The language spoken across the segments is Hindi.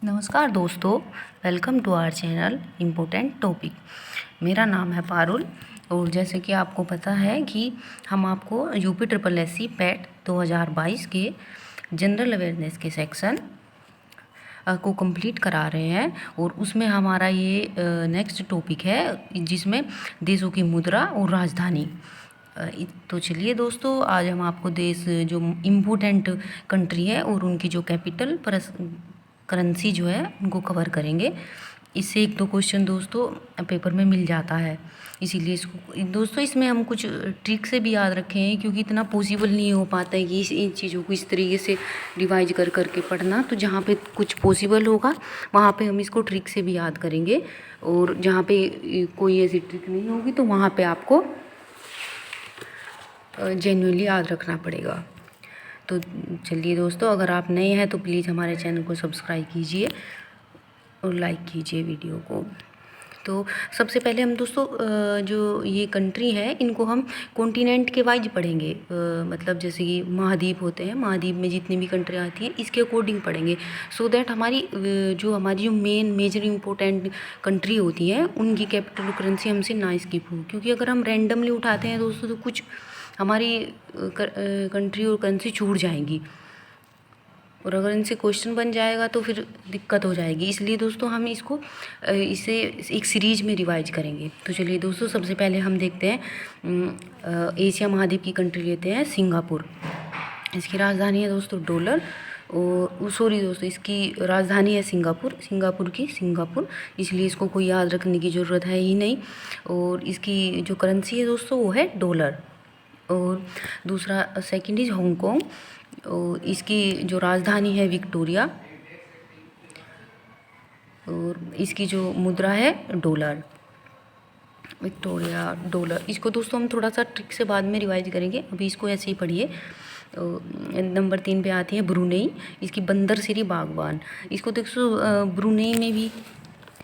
नमस्कार दोस्तों, welcome to our channel important topic. मेरा नाम है पारुल और जैसे कि आपको पता है कि हम आपको UP triple S C PET 2022 के जनरल अवेयरनेस के सेक्शन को कंप्लीट करा रहे हैं और उसमें हमारा ये नेक्स्ट टॉपिक है जिसमें देशों की मुद्रा और राजधानी। तो चलिए दोस्तों, आज हम आपको देश जो इम्पोर्टेंट कंट्री है और उनकी जो कैपिटल करेंसी जो है उनको कवर करेंगे। इससे एक दो क्वेश्चन दोस्तों पेपर में मिल जाता है, इसीलिए इसको दोस्तों इसमें हम कुछ ट्रिक से भी याद रखे हैं, क्योंकि इतना पॉसिबल नहीं हो पाता है कि इन चीज़ों को इस तरीके से रिवाइज कर करके पढ़ना। तो जहाँ पे कुछ पॉसिबल होगा वहाँ पे हम इसको ट्रिक से भी याद करेंगे, और जहाँ पे कोई ऐसी ट्रिक नहीं होगी तो वहाँ पे आपको जेन्युइनली याद रखना पड़ेगा। तो चलिए दोस्तों, अगर आप नए हैं तो प्लीज़ हमारे चैनल को सब्सक्राइब कीजिए और लाइक कीजिए वीडियो को। तो सबसे पहले हम दोस्तों जो ये कंट्री है इनको हम कॉन्टिनेंट के वाइज पढ़ेंगे, मतलब जैसे कि महाद्वीप होते हैं, महाद्वीप में जितनी भी कंट्री आती हैं इसके अकॉर्डिंग पढ़ेंगे, सो दैट हमारी जो मेजर इंपॉर्टेंट कंट्री होती हैं उनकी कैपिटल करेंसी हमसे ना स्किप हो। क्योंकि अगर हम रैंडमली उठाते हैं दोस्तों तो कुछ हमारी कंट्री और करेंसी छूट जाएंगी, और अगर इनसे क्वेश्चन बन जाएगा तो फिर दिक्कत हो जाएगी। इसलिए दोस्तों हम इसे एक सीरीज में रिवाइज करेंगे। तो चलिए दोस्तों, सबसे पहले हम देखते हैं एशिया महाद्वीप की कंट्री लेते हैं सिंगापुर। इसकी राजधानी है दोस्तों डॉलर, और सॉरी दोस्तों, इसकी राजधानी है सिंगापुर, इसलिए इसको कोई याद रखने की ज़रूरत है ही नहीं। और इसकी जो करेंसी है दोस्तों वो है डॉलर। और दूसरा सेकंड इज हांगकांग, और इसकी जो राजधानी है विक्टोरिया, और इसकी जो मुद्रा है डॉलर, विक्टोरिया डॉलर। इसको दोस्तों हम थोड़ा सा ट्रिक से बाद में रिवाइज करेंगे, अभी इसको ऐसे ही पढ़िए। नंबर 3 पे आती है ब्रुनेई, इसकी बंदर सिरी बागवान। इसको देखो ब्रुनेई में भी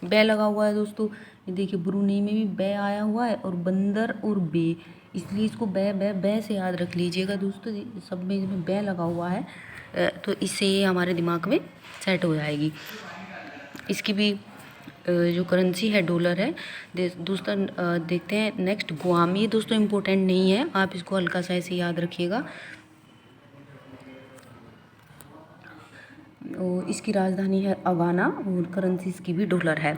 बे लगा हुआ है दोस्तों, ये देखिए ब्रुनेई में भी बे आया हुआ है, और बंदर और बे, इसलिए इसको बे से याद रख लीजिएगा दोस्तों, सब में इसमें बे लगा हुआ है, तो इससे ये हमारे दिमाग में सेट हो जाएगी। इसकी भी जो करेंसी है डॉलर है। दोस्तों देखते हैं नेक्स्ट गुआम। ये दोस्तों इम्पोर्टेंट नहीं है, आप इसको हल्का सा ऐसे याद रखिएगा। और इसकी राजधानी है अवाना, और करेंसी इसकी भी डॉलर है।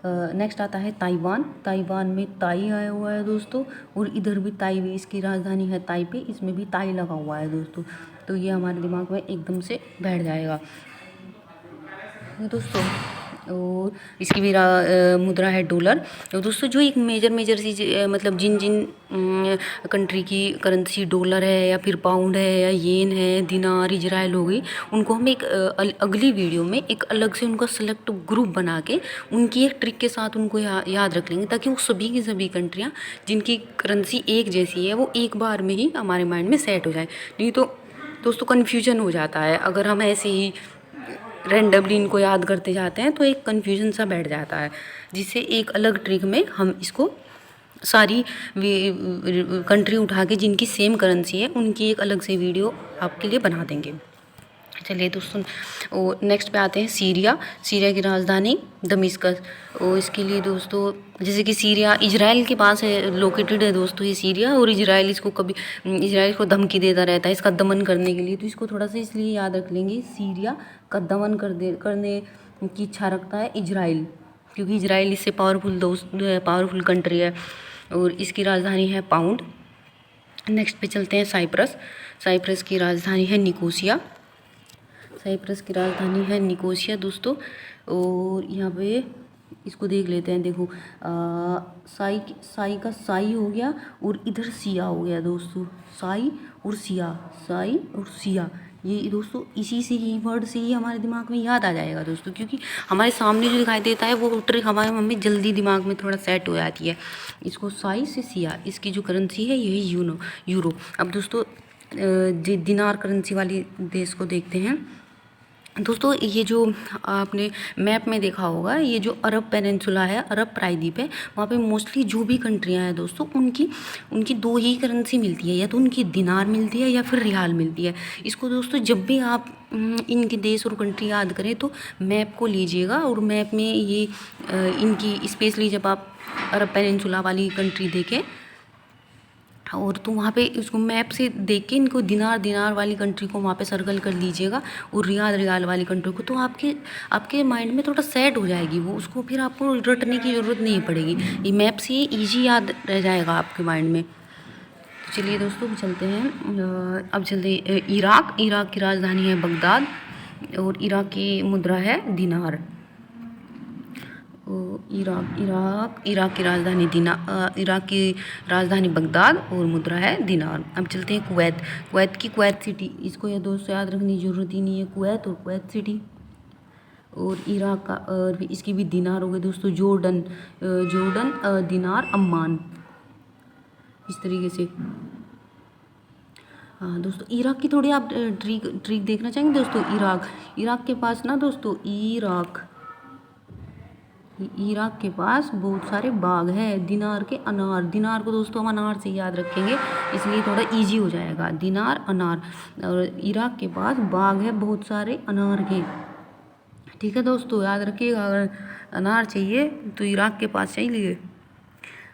नेक्स्ट आता है ताइवान में ताई आया हुआ है दोस्तों, और इधर भी ताई, इसकी राजधानी है ताइपे, इसमें भी ताई लगा हुआ है दोस्तों, तो ये हमारे दिमाग में एकदम से बैठ जाएगा दोस्तों। और इसकी भी मुद्रा है डॉलर। तो दोस्तों जो एक मेजर सी मतलब जिन कंट्री की करेंसी डॉलर है या फिर पाउंड है या येन है, दिनार, इजराइल हो गई, उनको हम एक अगली वीडियो में एक अलग से उनका सेलेक्ट ग्रुप बना के उनकी एक ट्रिक के साथ उनको याद रख लेंगे, ताकि वो सभी की सभी कंट्रियाँ जिनकी करेंसी एक जैसी है वो एक बार में ही हमारे माइंड में सेट हो जाए। नहीं तो दोस्तों कन्फ्यूजन हो जाता है, अगर हम ऐसे ही रैंडमली इनको याद करते जाते हैं तो एक कन्फ्यूजन सा बैठ जाता है, जिससे एक अलग ट्रिक में हम इसको सारी कंट्री उठा के जिनकी सेम करेंसी है उनकी एक अलग से वीडियो आपके लिए बना देंगे। चलिए दोस्तों, और नेक्स्ट पे आते हैं सीरिया की राजधानी दमिश्कस। और इसके लिए दोस्तों जैसे कि सीरिया इजराइल के पास है, लोकेटेड है दोस्तों ये सीरिया, और इजराइल को धमकी देता रहता है इसका दमन करने के लिए, तो इसको थोड़ा सा इसलिए याद रख लेंगे, सीरिया का दमन करने की इच्छा रखता है इजराइल, क्योंकि इजराइल इससे पावरफुल कंट्री है, और इसकी राजधानी है पाउंड। नेक्स्ट पे चलते हैं साइप्रस की राजधानी है निकोसिया दोस्तों। और यहाँ पे इसको देख लेते हैं, देखो साई का साई हो गया, और इधर सिया हो गया दोस्तों, साई और सिया, ये दोस्तों इसी से ही वर्ड से ही हमारे दिमाग में याद आ जाएगा दोस्तों, क्योंकि हमारे सामने जो दिखाई देता है वो ट्रिक हमारे मम्मी जल्दी दिमाग में थोड़ा सेट हो जाती है। इसको साई से सिया, इसकी जो करेंसी है यही यूरो। अब दोस्तों दिनार करेंसी वाली देश को देखते हैं दोस्तों। ये जो आपने मैप में देखा होगा, ये जो अरब पेनिनसुला है, अरब प्रायद्वीप है, वहाँ पे मोस्टली जो भी कंट्रियाँ हैं दोस्तों उनकी दो ही करेंसी मिलती है, या तो उनकी दिनार मिलती है या फिर रियाल मिलती है। इसको दोस्तों जब भी आप इनके देश और कंट्री याद करें तो मैप को लीजिएगा, और मैप में ये इनकी स्पेशली जब आप अरब पेनिनसुला वाली कंट्री देखें और तो वहाँ पे उसको मैप से देख के इनको दिनार वाली कंट्री को वहाँ पे सर्कल कर लीजिएगा, और रियाल वाली कंट्री को, तो आपके माइंड में थोड़ा सेट हो जाएगी वो, उसको फिर आपको रटने की ज़रूरत नहीं पड़ेगी, ये मैप से ईजी याद रह जाएगा आपके माइंड में। तो चलिए दोस्तों चलते हैं, अब चलते हैं इराक की राजधानी है बगदाद, और इराक की मुद्रा है दिनार। इराक की राजधानी इराक की राजधानी बगदाद और मुद्रा है दिनार। अब चलते हैं कुवैत सिटी, इसको ये दोस्तों याद रखने की ज़रूरत ही नहीं है, कुवैत सिटी। और इराक का और इसकी भी दिनार हो गए दोस्तों, जॉर्डन दिनार अम्मान, इस तरीके से। हाँ दोस्तों, इराक की थोड़ी आप ट्रिक देखना चाहेंगे दोस्तों। इराक के पास ना दोस्तों, इराक के पास बहुत सारे बाग हैं। दिनार को दोस्तों हम अनार से याद रखेंगे, इसलिए थोड़ा इजी हो जाएगा, दिनार अनार। और इराक के पास बाग है बहुत सारे अनार के, ठीक है दोस्तों, याद रखिएगा। अगर अनार चाहिए तो इराक के पास चाहिए।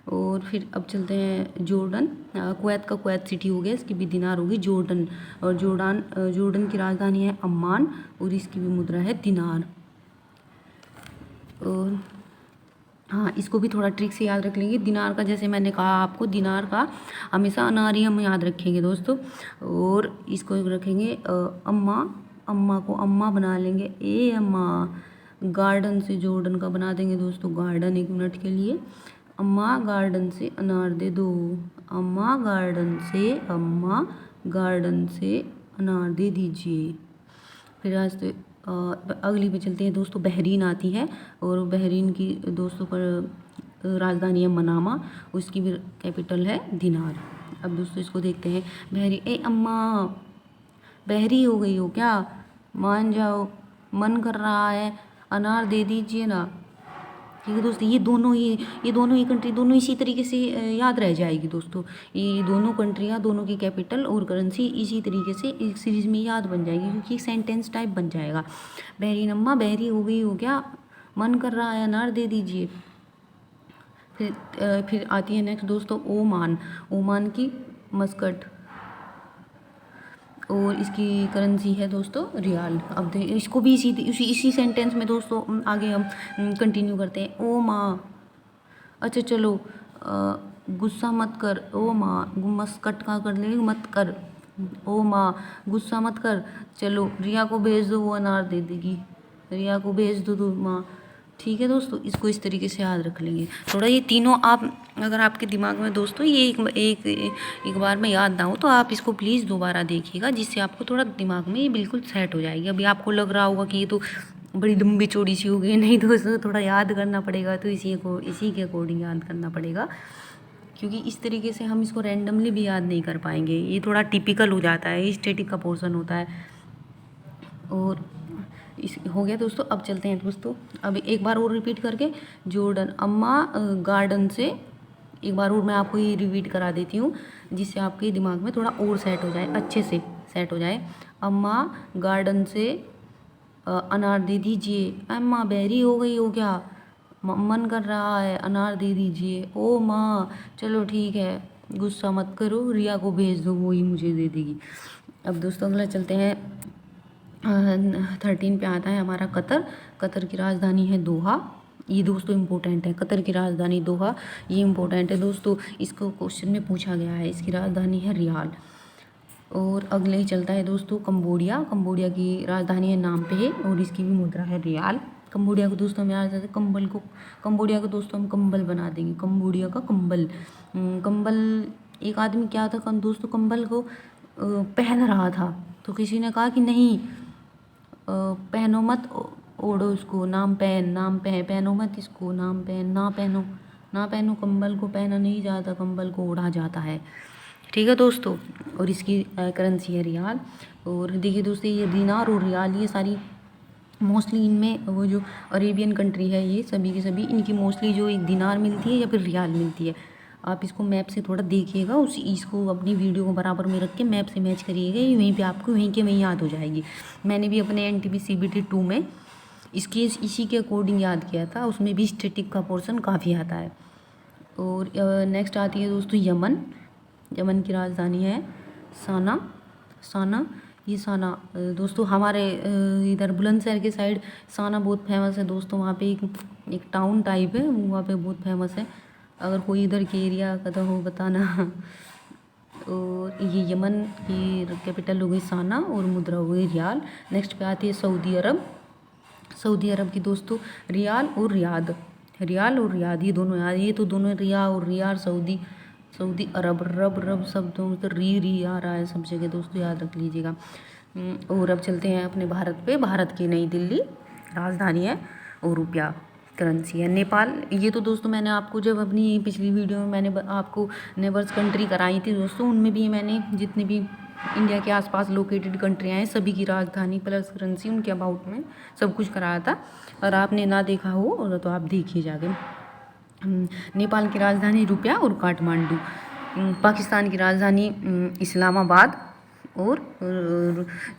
और फिर अब चलते हैं जॉर्डन, कुवैत सिटी हो गया, इसकी भी दिनार होगी जॉर्डन। और जॉर्डन की राजधानी है अम्मान, और इसकी भी मुद्रा है दिनार। और हाँ, इसको भी थोड़ा ट्रिक से याद रख लेंगे। दिनार का जैसे मैंने कहा आपको, दिनार का हमेशा अनार ही हम याद रखेंगे दोस्तों। और इसको रखेंगे अम्मा को अम्मा बना लेंगे, ए अम्मा। गार्डन से जॉर्डन का बना देंगे दोस्तों गार्डन, 1 मिनट के लिए। अम्मा गार्डन से अनार दे दो, अम्मा गार्डन से अनार दे दीजिए। फिर अगली पे चलते हैं दोस्तों, बहरीन आती है, और बहरीन की दोस्तों पर राजधानी है मनामा, उसकी भी कैपिटल है दिनार। अब दोस्तों इसको देखते हैं, ए अम्मा बहरी हो गई हो क्या, मान जाओ, मन कर रहा है अनार दे दीजिए ना। ठीक है दोस्तों, ये दोनों ही कंट्री दोनों इसी तरीके से याद रह जाएगी दोस्तों। ये दोनों कंट्रियाँ, दोनों की कैपिटल और करेंसी इसी तरीके से एक सीरीज़ में याद बन जाएगी, क्योंकि सेंटेंस टाइप बन जाएगा। बहरीन अम्मा बहरी हो गई हो क्या, मन कर रहा है अनार दे दीजिए। फिर आती है नेक्स्ट दोस्तों ओमान की मस्कट, और इसकी करेंसी है दोस्तों रियाल। अब इसको भी इसी सेंटेंस में दोस्तों आगे हम कंटिन्यू करते हैं। ओ माँ, अच्छा चलो, गुस्सा मत कर, ओ माँ, मस्कट का कर ले, मत कर, ओ माँ गुस्सा मत कर, चलो रिया को भेज दो, वो अनार दे देगी, रिया को भेज दो माँ। ठीक है दोस्तों, इसको इस तरीके से याद रख लेंगे। थोड़ा ये तीनों आप, अगर आपके दिमाग में दोस्तों ये एक बार में याद ना हो तो आप इसको प्लीज़ दोबारा देखिएगा, जिससे आपको थोड़ा दिमाग में ये बिल्कुल सेट हो जाएगी। अभी आपको लग रहा होगा कि ये तो बड़ी लंबी चौड़ी सी हो गई, नहीं दोस्तों, थोड़ा याद करना पड़ेगा, तो इसी के अकॉर्डिंग याद करना पड़ेगा, क्योंकि इस तरीके से हम इसको रैंडमली भी याद नहीं कर पाएंगे, ये थोड़ा टिपिकल हो जाता है, स्टैटिक का पोर्शन होता है। और इस हो गया दोस्तों। अब चलते हैं दोस्तों, अब एक बार और रिपीट करके, जॉर्डन अम्मा गार्डन से, एक बार और मैं आपको ये रिपीट करा देती हूँ, जिससे आपके दिमाग में थोड़ा और सेट हो जाए, अच्छे से सेट हो जाए। अम्मा गार्डन से अनार दे दीजिए, अम्मा बहरी हो गई हो क्या, मन कर रहा है अनार दे दीजिए, ओ माँ चलो ठीक है, गुस्सा मत करो, रिया को भेज दो, वो ही मुझे दे देगी। अब दोस्तों अगला चलते हैं, 13 पे आता है हमारा कतर की राजधानी है दोहा। ये दोस्तों इम्पोर्टेंट है, कतर की राजधानी दोहा, ये इम्पोर्टेंट है दोस्तों, इसको क्वेश्चन में पूछा गया है। इसकी राजधानी है रियाल। और अगले ही चलता है दोस्तों कंबोडिया की राजधानी है नामपे, और इसकी भी मुद्रा है रियाल। कंबोडिया को दोस्तों हम याद करते हैं कंबोडिया को दोस्तों हम कंबल बना देंगे, कंबोडिया का कंबल। एक आदमी क्या था दोस्तों, कंबल को पहन रहा था, तो किसी ने कहा कि नहीं, पहनो मत, ओढ़ो इसको, पहनो मत इसको, ना पहनो, कंबल को पहना नहीं जाता, कंबल को ओढ़ा जाता है। ठीक है दोस्तों, और इसकी करेंसी है रियाल। और देखिए दोस्तों, ये दिनार और रियाल, ये सारी मोस्टली इनमें वो जो अरेबियन कंट्री है, ये सभी की सभी इनकी मोस्टली जो एक दिनार मिलती है या फिर रियाल मिलती है। आप इसको मैप से थोड़ा देखिएगा, इसको अपनी वीडियो को बराबर में रख के मैप से मैच करिएगा, ये वहीं पे आपको वहीं के वहीं याद हो जाएगी। मैंने भी अपने NTP CBT 2 में इसी के अकॉर्डिंग याद किया था, उसमें भी स्टैटिक का पोर्शन काफ़ी आता है। और नेक्स्ट आती है दोस्तों यमन। यमन की राजधानी है साना। ये साना दोस्तों हमारे इधर बुलंदशहर के साइड साना बहुत फेमस है दोस्तों। वहाँ पे एक टाउन टाइप है, वहाँ पे बहुत फेमस है। अगर कोई इधर के एरिया का तो हो बताना। और ये यमन की कैपिटल हो गई साना और मुद्रा हो गई रियाल। नेक्स्ट पे आती है सऊदी अरब। सऊदी अरब की दोस्तों रियाल और रियाद ये दोनों याद, ये तो दोनों रिया और रियाल। सऊदी अरब रब सब तो री आ रहा है सब जगह दोस्तों, याद रख लीजिएगा। और अब चलते हैं अपने भारत पे। भारत की नई दिल्ली राजधानी है और रुपया करेंसी है। नेपाल, ये तो दोस्तों मैंने आपको जब अपनी पिछली वीडियो में मैंने आपको नेबर्स कंट्री कराई थी दोस्तों, उनमें भी मैंने जितने भी इंडिया के आसपास लोकेटेड कंट्रियाँ हैं सभी की राजधानी प्लस करेंसी उनके अबाउट में सब कुछ कराया था। और आपने ना देखा हो तो आप देखिए जाके। नेपाल की राजधानी रुपया और काठमांडू। पाकिस्तान की राजधानी इस्लामाबाद और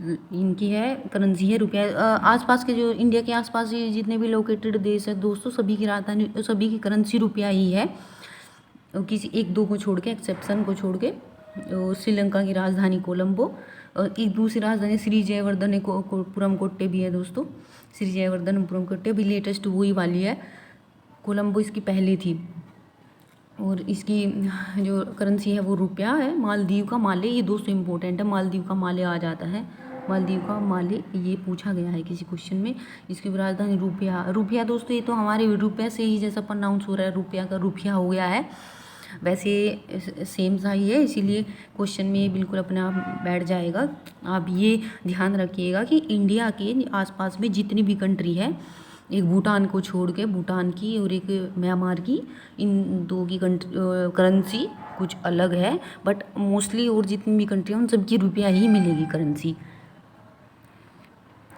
इनकी है करेंसी है रुपया। आसपास के जो इंडिया के आसपास ये जितने भी लोकेटेड देश है दोस्तों, सभी की राजधानी सभी की करेंसी रुपया ही है, किसी एक दो को छोड़ के, एक्सेप्शन को छोड़ के। और श्रीलंका की राजधानी कोलंबो और एक दूसरी राजधानी श्री जयवर्धनेपुरम कोट्टे भी है दोस्तों। श्री जयवर्धनेपुरम कोट्टे भी लेटेस्ट वही वाली है, कोलंबो इसकी पहले थी। और इसकी जो करेंसी है वो रुपया है। मालदीव का माले, ये दोस्तों इम्पोर्टेंट है, मालदीव का माले आ जाता है, मालदीव का माले ये पूछा गया है किसी क्वेश्चन में। इसकी राजधानी रुपया दोस्तों, ये तो हमारे रुपये से ही जैसा प्रोनाउंस हो रहा है, रुपया का रुपया हो गया है, वैसे सेम सा ही है, इसीलिए क्वेश्चन में ये बिल्कुल अपने आप बैठ जाएगा। आप ये ध्यान रखिएगा कि इंडिया के आसपास में जितनी भी कंट्री है, एक भूटान को छोड़ के, भूटान की और एक म्यांमार की, इन दो की करेंसी कुछ अलग है, बट मोस्टली और जितनी भी कंट्री हैं उन सबकी रुपया ही मिलेगी करेंसी।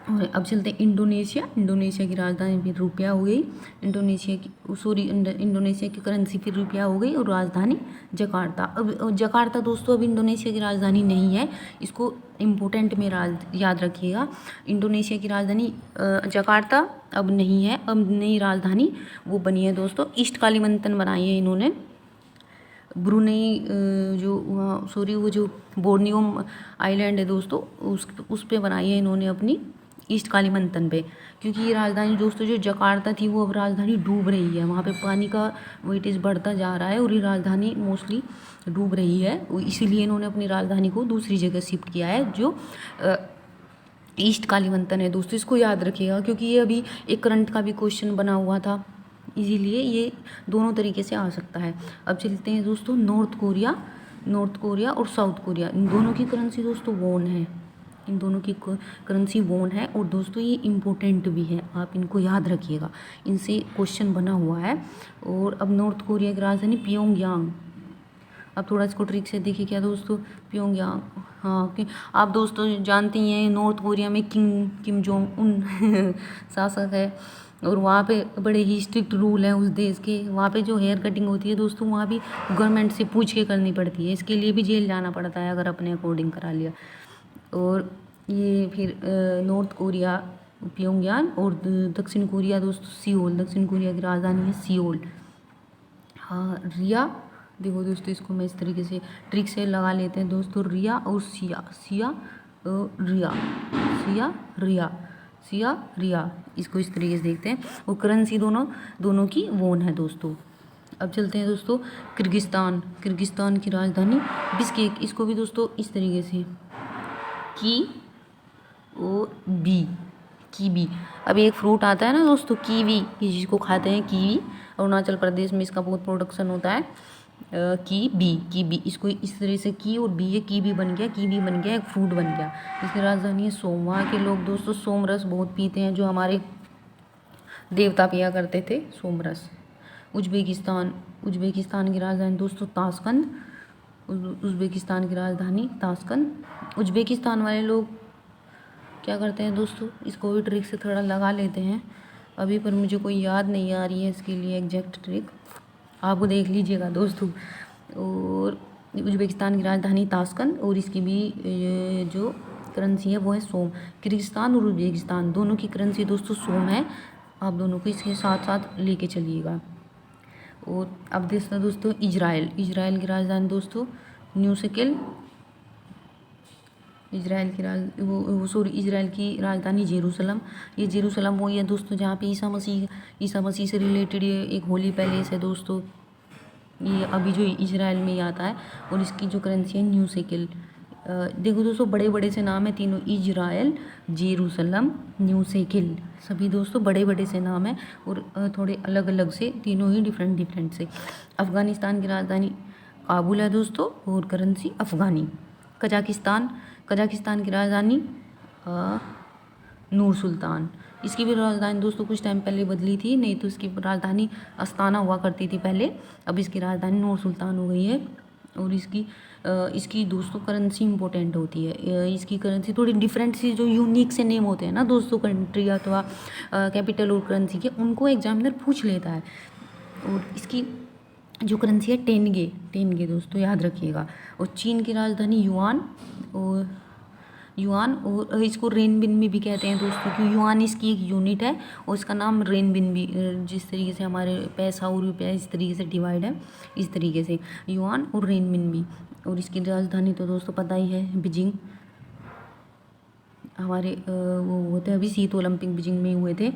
अब चलते हैं इंडोनेशिया की राजधानी फिर रुपया हो गई। इंडोनेशिया की करेंसी फिर रुपया हो गई और राजधानी जकार्ता। अब जकार्ता दोस्तों अब इंडोनेशिया की राजधानी नहीं है, इसको इम्पोर्टेंट में याद रखिएगा। इंडोनेशिया की राजधानी जकार्ता अब नहीं है, अब नई राजधानी वो बनी है दोस्तों, ईस्ट कालीमंतन बनाई है इन्होंने। ब्रुनेई वो जो बोर्नियो आइलैंड है दोस्तों, उस पे बनाई है इन्होंने अपनी ईस्ट कालीमंतन पे। क्योंकि ये राजधानी दोस्तों जो जकार्ता थी वो अब राजधानी डूब रही है, वहाँ पे पानी का वेटेज बढ़ता जा रहा है और ये राजधानी मोस्टली डूब रही है, इसीलिए इन्होंने अपनी राजधानी को दूसरी जगह शिफ्ट किया है जो ईस्ट कालीमंतन है दोस्तों। इसको याद रखिएगा क्योंकि ये अभी एक करंट का भी क्वेश्चन बना हुआ था, इसीलिए ये दोनों तरीके से आ सकता है। अब चलते हैं दोस्तों नॉर्थ कोरिया और साउथ कोरिया, इन दोनों की करेंसी दोस्तों वॉन है, इन दोनों की करेंसी वॉन है। और दोस्तों ये इम्पोर्टेंट भी है, आप इनको याद रखिएगा, इनसे क्वेश्चन बना हुआ है। और अब नॉर्थ कोरिया की राजधानी प्योंगयांग। अब थोड़ा इसको ट्रिक से देखिए क्या दोस्तों, प्योंगयांग, हाँ कि आप दोस्तों जानते ही हैं नॉर्थ कोरिया में किम जोंग उन शासक है और वहाँ पे बड़े ही स्ट्रिक्ट रूल हैं उस देश के। वहाँ पे जो हेयर कटिंग होती है दोस्तों, वहाँ भी गवर्नमेंट से पूछ के करनी पड़ती है, इसके लिए भी जेल जाना पड़ता है अगर अपने अकॉर्डिंग करा लिया। और ये फिर नॉर्थ कोरिया प्योंगयांग और दक्षिण कोरिया दोस्तों सियोल, दक्षिण कोरिया की राजधानी है सियोल। हाँ रिया, देखो दोस्तों इसको मैं इस तरीके से ट्रिक से लगा लेते हैं दोस्तों, रिया और सिया रिया, इसको इस तरीके से देखते हैं। और करेंसी दोनों की वोन है दोस्तों। अब चलते हैं दोस्तों किर्गिस्तान की राजधानी बिश्केक, इसको भी दोस्तों इस तरीके से कीवी। अब एक फ्रूट आता है ना दोस्तों कीवी, जिसको खाते हैं कीवी, अरुणाचल प्रदेश में इसका बहुत प्रोडक्शन होता है। कीवी, इसको इस तरह से की और बी है, कीवी बन गया, एक फ्रूट बन गया। इसकी राजधानी है सोम। वहाँ के लोग दोस्तों सोमरस बहुत पीते हैं, जो हमारे देवता पिया करते थे सोमरस। उज्बेकिस्तान की राजधानी दोस्तों ताशकंद, उज्बेकिस्तान की राजधानी ताशकंद। उज्बेकिस्तान वाले लोग क्या करते हैं दोस्तों, इसको भी ट्रिक से थोड़ा लगा लेते हैं अभी, पर मुझे कोई याद नहीं आ रही है इसके लिए एग्जैक्ट ट्रिक। आपको देख लीजिएगा दोस्तों। और उज़्बेकिस्तान की राजधानी ताशकंद, और इसकी भी जो करेंसी है वो है सोम। किर्गिस्तान और उज़्बेकिस्तान दोनों की करेंसी दोस्तों सोम है। आप दोनों को इसके साथ साथ लेके चलिएगा। और अब देखते हैं दोस्तों इजराइल। इजराइल की राजधानी दोस्तों न्यू शेकिल। इजराइल की राजधानी जेरूसलम। ये जेरूसलम वही है दोस्तों जहाँ पे ईसा मसीह से रिलेटेड ये एक होली पैलेस है दोस्तों। ये अभी जो इजराइल में ही आता है। और इसकी जो करेंसी है न्यू शेकिल। देखो दोस्तों बड़े बड़े से नाम है तीनों, इजराइल, जेरूसलम, न्यू शेकिल, सभी दोस्तों बड़े बड़े से नाम है। और थोड़े अलग अलग से, तीनों ही डिफरेंट से। अफ़गानिस्तान की राजधानी काबुल है दोस्तों, और करेंसी अफ़गानी। कजाकिस्तान की राजधानी नूर सुल्तान। इसकी भी राजधानी दोस्तों कुछ टाइम पहले बदली थी, नहीं तो इसकी राजधानी अस्ताना हुआ करती थी पहले, अब इसकी राजधानी नूर सुल्तान हो गई है। और इसकी दोस्तों करेंसी इंपॉर्टेंट होती है। इसकी करेंसी थोड़ी डिफरेंट सी, जो यूनिक से नेम होते हैं ना दोस्तों कंट्री अथवा कैपिटल और करेंसी के, उनको एग्जामिनर पूछ लेता है। और इसकी जो करेंसी है टेनगे दोस्तों याद रखिएगा। और चीन की राजधानी युआन और इसको रेनबिन भी कहते हैं दोस्तों, क्योंकि युआन इसकी एक यूनिट है और इसका नाम रेनबिन भी, जिस तरीके से हमारे पैसा और रुपया इस तरीके से डिवाइड है, इस तरीके से युआन और रेनबिन भी। और इसकी राजधानी तो दोस्तों पता ही है बीजिंग। हमारे वो होते हैं अभी शीत ओलंपिक बीजिंग में हुए थे।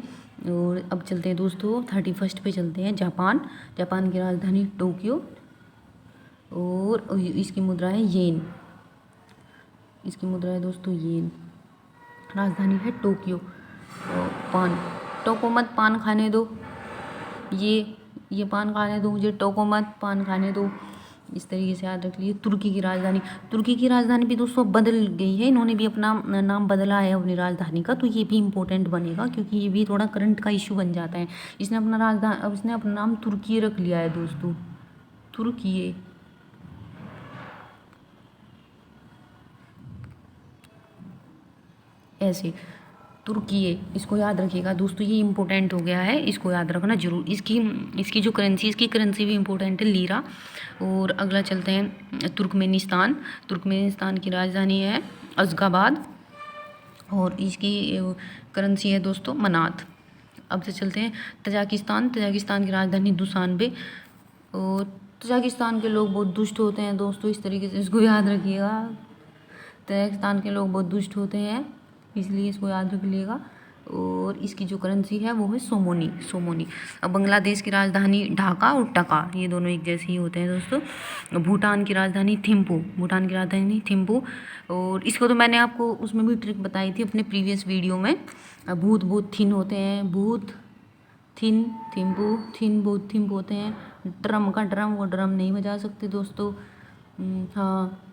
और अब चलते हैं दोस्तों 31 पे चलते हैं जापान की राजधानी टोक्यो। और इसकी मुद्रा है येन। इसकी मुद्रा है दोस्तों येन। राजधानी है टोक्यो। पान, टोको मत पान खाने दो, ये पान खाने दो मुझे, टोको मत पान खाने दो, इस तरीके से याद रख लीजिए। तुर्की की राजधानी भी दोस्तों बदल गई है, इन्होंने भी अपना नाम बदला है अपनी राजधानी का, तो ये भी इम्पोर्टेंट बनेगा क्योंकि ये भी थोड़ा करंट का इशू बन जाता है। इसने अपना नाम तुर्की रख लिया है दोस्तों, तुर्की। ऐसे तुर्की, इसको याद रखिएगा दोस्तों, ये इंपॉर्टेंट हो गया है, इसको याद रखना जरूर। इसकी जो करेंसी भी इंपॉर्टेंट है, लीरा। और अगला चलते हैं तुर्कमेनिस्तान की राजधानी है अज़गाबाद, और इसकी करेंसी है दोस्तों मनात। अब से चलते हैं तजाकिस्तान की राजधानी दुशानबे। और तजाकिस्तान के लोग बहुत दुष्ट होते हैं दोस्तों, इस तरीके से इसको याद रखिएगा। तजाकिस्तान के लोग बहुत दुष्ट होते हैं, इसलिए इसको याद रख लीजिएगा। और इसकी जो करेंसी है वो है सोमोनी। अब बांग्लादेश की राजधानी ढाका और टका, ये दोनों एक जैसे ही होते हैं दोस्तों। भूटान की राजधानी थिम्पू। और इसको तो मैंने आपको उसमें भी ट्रिक बताई थी अपने प्रीवियस वीडियो में। भूत बहुत थिन होते हैं, बहुत थिन होते हैं। वो ड्रम नहीं बजा सकते दोस्तों। हाँ।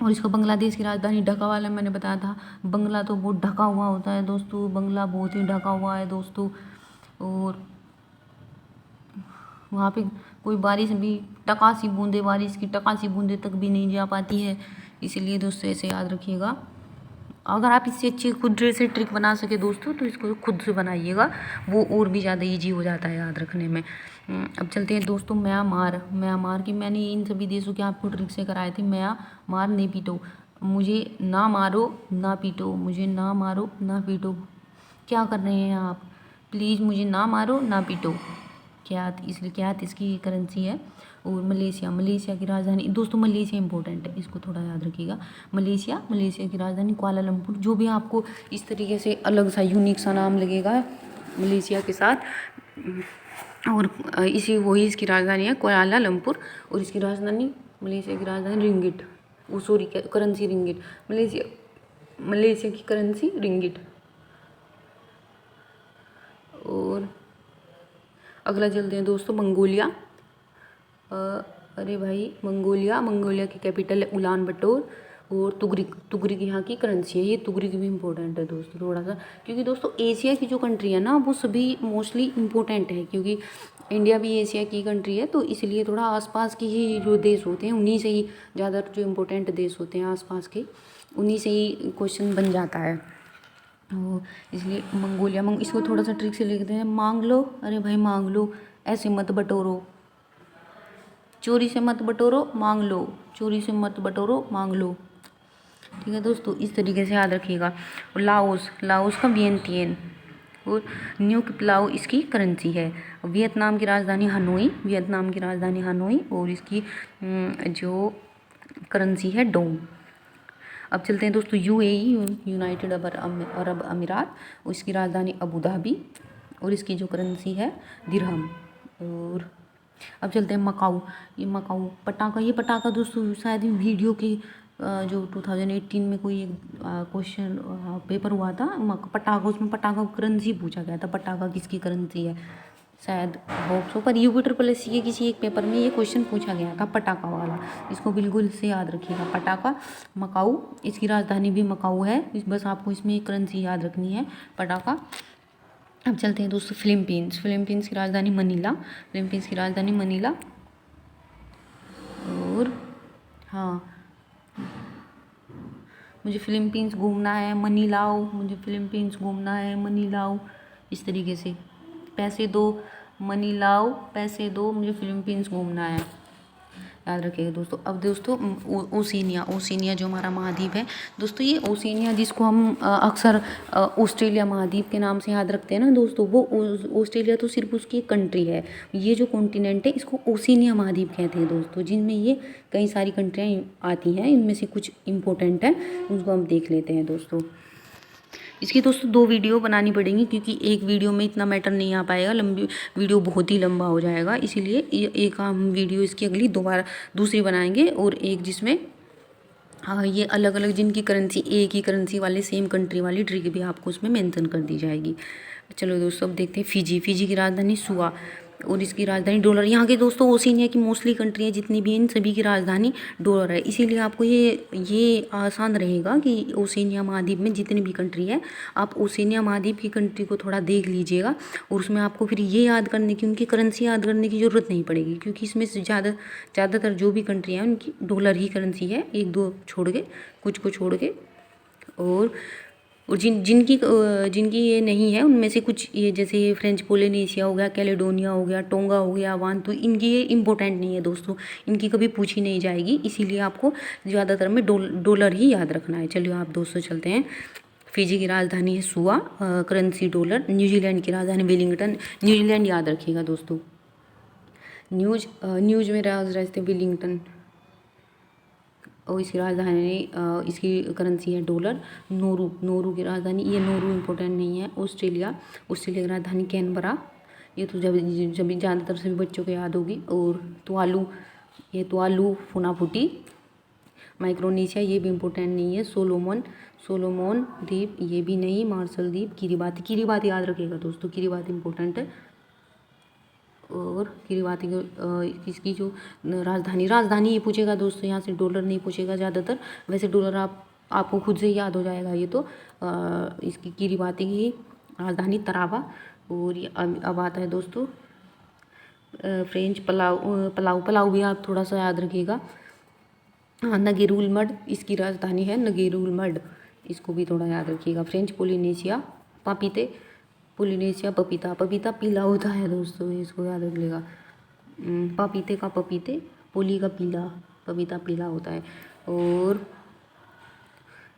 और इसको बांग्लादेश की राजधानी ढाका वाला मैंने बताया था, बंगला तो बहुत ढका हुआ होता है दोस्तों, बंगला बहुत ही ढका हुआ है दोस्तों। और वहाँ पे कोई बारिश भी बारिश की टकासी बूंदे तक भी नहीं जा पाती है, इसलिए दोस्तों ऐसे याद रखिएगा। अगर आप इससे अच्छी खुद से ट्रिक बना सके दोस्तों तो इसको खुद से बनाइएगा, वो और भी ज़्यादा ईजी हो जाता है याद रखने में। अब चलते हैं दोस्तों म्यांमार की, मैंने इन सभी देशों के आपको ट्रिक से कराए थे। म्यांमार, नहीं पीटो मुझे, ना मारो ना पीटो मुझे, ना मारो ना पीटो। क्या कर रहे हैं आप, प्लीज़ मुझे ना मारो ना पीटो। क्या इसकी करेंसी है। और मलेशिया की राजधानी दोस्तों, मलेशिया इंपॉर्टेंट है, इसको थोड़ा याद रखिएगा। मलेशिया की राजधानी कुआलालंपुर। जो भी आपको इस तरीके से अलग सा यूनिक सा नाम लगेगा मलेशिया के साथ, और इसकी राजधानी है कुआलालंपुर। और इसकी राजधानी, मलेशिया की राजधानी करेंसी रिंगिट। मलेशिया की करेंसी रिंगिट। और अगला चलते हैं दोस्तों मंगोलिया। मंगोलिया की कैपिटल है उलान बटोर। और तुगरिक यहाँ की करेंसी है, ये तुगरिक भी इम्पोर्टेंट है दोस्तों थोड़ा सा, क्योंकि दोस्तों एशिया की जो कंट्री है ना वो सभी मोस्टली इम्पोर्टेंट है, क्योंकि इंडिया भी एशिया की कंट्री है, तो इसलिए थोड़ा आसपास की ही जो देश होते हैं उन्हीं से ही ज़्यादा जो इम्पोर्टेंट देश होते हैं आसपास के, उन्हीं से ही क्वेश्चन बन जाता है। तो इसलिए मंगोलिया, इसको थोड़ा सा ट्रिक से लिखते हैं, मांग लो, अरे भाई मांग लो, ऐसे मत बटोरो, चोरी से मत बटोरो मांग लो, चोरी से मत बटोरो मांग लो। ठीक है दोस्तों, इस तरीके से याद रखिएगा। और लाओस, लाओस का वियंतियन। और न्यू किपलाओ इसकी करेंसी है। वियतनाम की राजधानी हनोई, वियतनाम की राजधानी हनोई, और इसकी जो करेंसी है डोंग। अब चलते हैं दोस्तों यूएई, यूनाइटेड अरब अमीरात, उसकी राजधानी अबू धाबी, और इसकी जो करेंसी है दिरहम। और अब चलते हैं मकाऊ, ये मकाऊ पटाखा, ये पटाखा दोस्तों शायद वीडियो की जो 2018 में कोई एक क्वेश्चन पेपर हुआ था पटाखा, उसमें पटाखा करेंसी पूछा गया था, पटाखा किसकी करेंसी है, शायद होप सो, पर UP-SSC के किसी एक पेपर में ये क्वेश्चन पूछा गया था पटाखा वाला। इसको बिल्कुल से याद रखिएगा, पटाखा मकाऊ, इसकी राजधानी भी मकाऊ है, बस आपको इसमें करेंसी याद रखनी है, पटाखा। अब चलते हैं दोस्तों फिलीपींस, फिलीपींस की राजधानी मनीला, फिलीपींस की राजधानी मनीला। और हाँ, मुझे फिलीपींस घूमना है मनी लाओ, मुझे फिलीपींस घूमना है मनी लाओ, इस तरीके से पैसे दो मनी लाओ, पैसे दो मुझे फिलीपींस घूमना है, याद रखिएगा दोस्तों। अब दोस्तों ओशिनिया, ओशिनिया जो हमारा महाद्वीप है दोस्तों, ये ओशिनिया जिसको हम अक्सर ऑस्ट्रेलिया महाद्वीप के नाम से याद रखते हैं ना दोस्तों, वो ऑस्ट्रेलिया तो सिर्फ उसकी एक कंट्री है, ये जो कॉन्टिनेंट है इसको ओशिनिया महाद्वीप कहते हैं दोस्तों, जिनमें ये कई सारी कंट्रियाँ आती हैं, इनमें से कुछ इंपॉर्टेंट है उनको हम देख लेते हैं दोस्तों। इसकी दोस्तों 2 वीडियो बनानी पड़ेंगी क्योंकि एक वीडियो में इतना मैटर नहीं आ पाएगा, लंबी वीडियो बहुत ही लंबा हो जाएगा, इसीलिए एक हम वीडियो इसकी अगली दोबारा दूसरी बनाएंगे, और एक जिसमें हाँ ये अलग अलग जिनकी करेंसी एक ही करेंसी वाले सेम कंट्री वाली ट्रिक भी आपको उसमें मेंशन कर दी जाएगी। चलो दोस्तों अब देखते हैं फिजी, फिजी की राजधानी सुआ, और इसकी राजधानी डॉलर। यहाँ के दोस्तों ओशिनिया की मोस्टली कंट्री है जितनी भी, इन सभी की राजधानी डॉलर है, इसीलिए आपको ये आसान रहेगा कि ओशिनिया महाद्वीप में जितनी भी कंट्री है आप ओशिनिया महाद्वीप की कंट्री को थोड़ा देख लीजिएगा, और उसमें आपको फिर ये याद करने की, उनकी करेंसी याद करने की ज़रूरत नहीं पड़ेगी, क्योंकि इसमें से ज़्यादातर जो भी कंट्री हैं उनकी डॉलर ही करेंसी है, 1-2 छोड़ के, कुछ को छोड़ के। और जिनकी ये नहीं है उनमें से कुछ ये जैसे फ्रेंच पोलिनेशिया हो गया, कैलेडोनिया हो गया, टोंगा हो गया, वानतू, इनकी ये इम्पोर्टेंट नहीं है दोस्तों, इनकी कभी पूछी नहीं जाएगी, इसीलिए आपको ज़्यादातर में डॉलर ही याद रखना है। चलिए आप दोस्तों चलते हैं, फिजी की राजधानी है सुआ, करेंसी डॉलर। न्यूजीलैंड की राजधानी वेलिंगटन, न्यूजीलैंड याद रखिएगा दोस्तों, न्यूज में रहते विलिंगटन, और इसकी राजधानी इसकी करेंसी है डॉलर। नोरू, नोरू की राजधानी, ये नोरू इम्पोर्टेंट नहीं है, ऑस्ट्रेलिया, ऑस्ट्रेलिया की राजधानी कैनबरा, ये तो जब ज़्यादातर सभी बच्चों को याद होगी। और तुआलू, ये तुआलू फुनाफुटी, माइक्रोनेशिया, ये भी इम्पोर्टेंट नहीं है। सोलोमोन द्वीप, ये भी नहीं। मार्शल द्वीप, किरिबाती, किरिबाती याद रखिएगा दोस्तों, किरिबाती इम्पोर्टेंट है। और किरिबाती इसकी जो राजधानी ये पूछेगा दोस्तों, यहाँ से डॉलर नहीं पूछेगा ज़्यादातर, वैसे डॉलर आपको खुद से ही याद हो जाएगा ये तो। इसकी किरिबाती की राजधानी तरावा। और ये अब आता है दोस्तों फ्रेंच पलाऊ भी आप थोड़ा सा याद रखिएगा। हाँ, नगेरुल मड इसकी राजधानी है, नगेरुल मड, इसको भी थोड़ा याद रखिएगा। फ्रेंच पोलिनेशिया, पापीते, पोलिनेशिया पपीता, पपीता पीला होता है दोस्तों, इसको याद रख लेगा। पपीते का पपीते, पोली का पीला, पपीता पीला होता है। और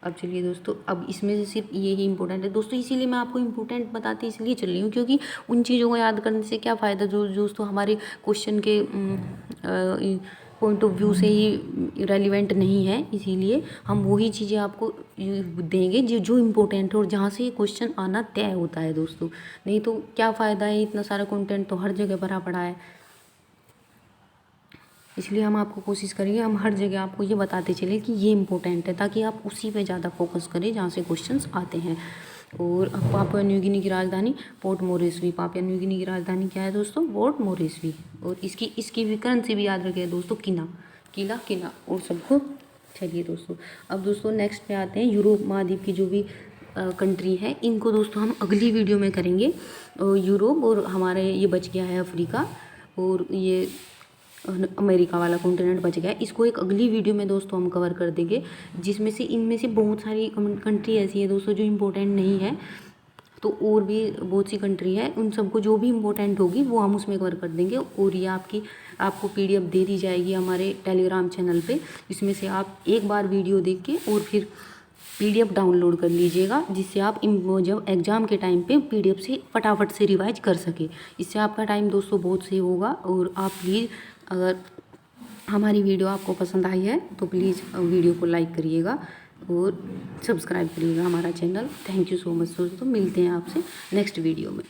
अब चलिए दोस्तों, अब इसमें से सिर्फ ये ही इंपॉर्टेंट है दोस्तों, इसीलिए मैं आपको इंपॉर्टेंट बताती इसलिए चल रही हूँ, क्योंकि उन चीज़ों को याद करने से क्या फ़ायदा जो दोस्तों हमारे क्वेश्चन के पॉइंट ऑफ व्यू से ही रेलिवेंट नहीं है, इसीलिए हम वही चीज़ें आपको देंगे जो इम्पोर्टेंट है और जहाँ से ये क्वेश्चन आना तय होता है दोस्तों, नहीं तो क्या फ़ायदा है, इतना सारा कंटेंट तो हर जगह भरा पड़ा है। इसलिए हम आपको कोशिश करेंगे हम हर जगह आपको ये बताते चले कि ये इम्पोर्टेंट है, ताकि आप उसी पे ज़्यादा फोकस करें जहाँ से क्वेश्चंस आते हैं। और पापुआ न्यू गिनी की राजधानी port Moresby, Papua New Guinea की राजधानी क्या है दोस्तों, पोर्ट मोरेस्बी। और इसकी भी करेंसी भी याद रखिए दोस्तों, किना और सबको। चलिए दोस्तों, अब दोस्तों नेक्स्ट पे आते हैं यूरोप महाद्वीप की जो भी कंट्री है, इनको दोस्तों हम अगली वीडियो में करेंगे। यूरोप और हमारे ये बच गया है अफ्रीका और ये अमेरिका वाला कॉन्टिनेंट बच गया, इसको एक अगली वीडियो में दोस्तों हम कवर कर देंगे, जिसमें से इनमें से बहुत सारी कंट्री ऐसी है दोस्तों जो इम्पोर्टेंट नहीं है, तो और भी बहुत सी कंट्री है, उन सबको जो भी इम्पोर्टेंट होगी वो हम उसमें कवर कर देंगे। और ये आपको PDF दे दी जाएगी हमारे टेलीग्राम चैनल पे। इसमें से आप एक बार वीडियो देख के और फिर PDF डाउनलोड कर लीजिएगा, जिससे आप जब एग्ज़ाम के टाइम पे PDF से फटाफट से रिवाइज कर सके। इससे आपका टाइम दोस्तों बहुत सेव होगा। और आप प्लीज़, अगर हमारी वीडियो आपको पसंद आई है तो प्लीज़ वीडियो को लाइक करिएगा और सब्सक्राइब करिएगा हमारा channel. Thank you so much दोस्तों, मिलते हैं आपसे नेक्स्ट वीडियो में।